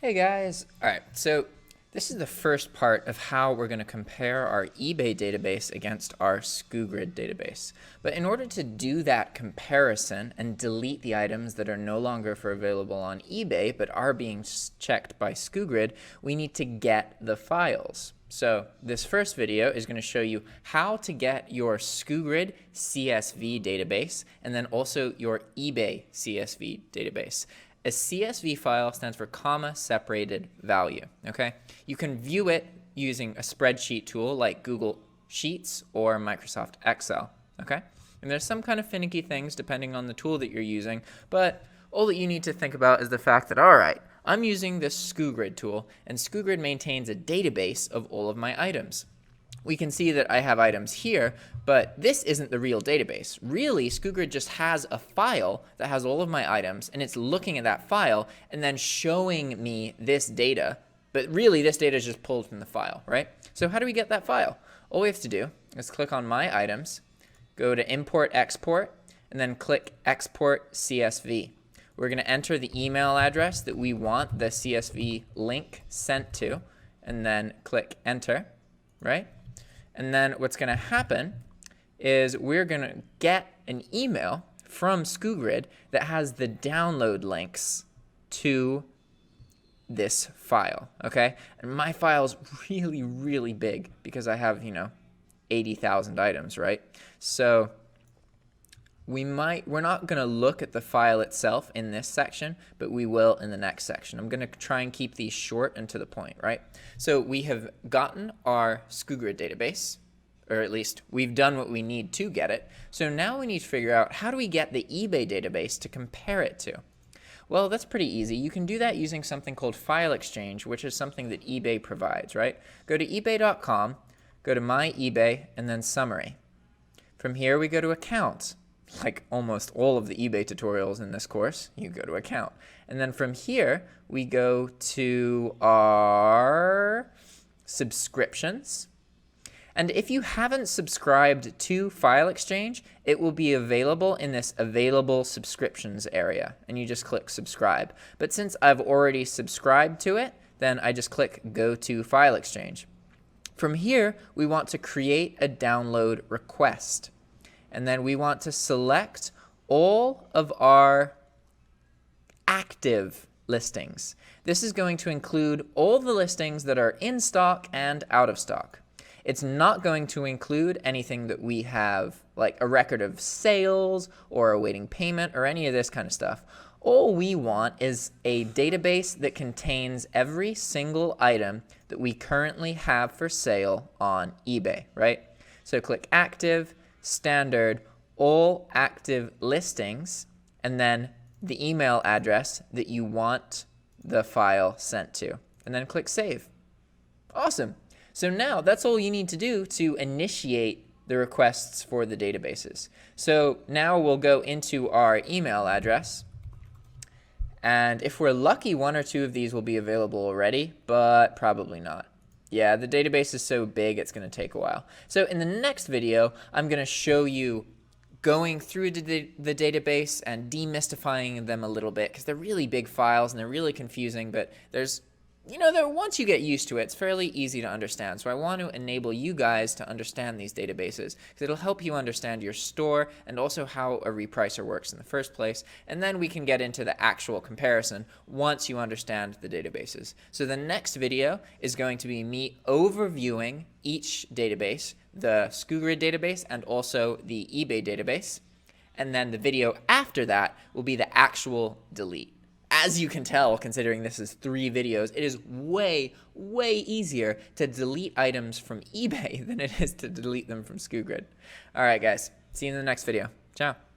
Hey guys. All right, so this is the first part of how we're going to compare our eBay database against our SKUgrid database. But in order to do that comparison and delete the items that are no longer available on eBay but are being checked by SKUgrid, we need to get the files. So this first video is going to show you how to get your SKUgrid CSV database and then also your eBay CSV database. A CSV file stands for comma separated value, okay? You can view it using a spreadsheet tool like Google Sheets or Microsoft Excel, okay? And there's some kind of finicky things depending on the tool that you're using, but all that you need to think about is the fact that, all right, I'm using this SKUgrid tool, and SKUgrid maintains a database of all of my items. We can see that I have items here, but this isn't the real database. Really, SKUgrid just has a file that has all of my items, and it's looking at that file and then showing me this data. But really, this data is just pulled from the file, right? So how do we get that file? All we have to do is click on My Items, go to Import Export, and then click Export CSV. We're going to enter the email address that we want the CSV link sent to, and then click Enter, right? And then what's going to happen is we're going to get an email from SKUgrid that has the download links to this file, okay? And my file's really, really big because I have, 80,000 items, right? So we're not going to look at the file itself in this section, but we will in the next section. I'm going to try and keep these short and to the point, right? So we have gotten our SKUgrid database, or at least we've done what we need to get it. So now we need to figure out how do we get the eBay database to compare it to? Well, that's pretty easy. You can do that using something called File Exchange, which is something that eBay provides, right? Go to ebay.com, go to My eBay, and then Summary. From here, we go to Accounts. Like almost all of the eBay tutorials in this course, you go to Account. And then from here, we go to our subscriptions. And if you haven't subscribed to File Exchange, it will be available in this Available Subscriptions area. And you just click Subscribe. But since I've already subscribed to it, then I just click Go to File Exchange. From here, we want to create a download request. And then we want to select all of our active listings. This is going to include all the listings that are in stock and out of stock. It's not going to include anything that we have, like a record of sales or awaiting payment or any of this kind of stuff. All we want is a database that contains every single item that we currently have for sale on eBay, right? So click Active, Standard, All Active Listings, and then the email address that you want the file sent to, and then click Save. Awesome. So now that's all you need to do to initiate the requests for the databases. So now we'll go into our email address, and if we're lucky, one or two of these will be available already, but probably not. Yeah, the database is so big, it's going to take a while. So in the next video, I'm going to show you going through the database and demystifying them a little bit because they're really big files and they're really confusing, but there's, once you get used to it, it's fairly easy to understand. So I want to enable you guys to understand these databases because it'll help you understand your store and also how a repricer works in the first place. And then we can get into the actual comparison once you understand the databases. So the next video is going to be me overviewing each database, the SKUgrid database and also the eBay database. And then the video after that will be the actual delete. As you can tell, considering this is 3 videos, it is way, way easier to delete items from eBay than it is to delete them from SKUgrid. All right, guys. See you in the next video. Ciao.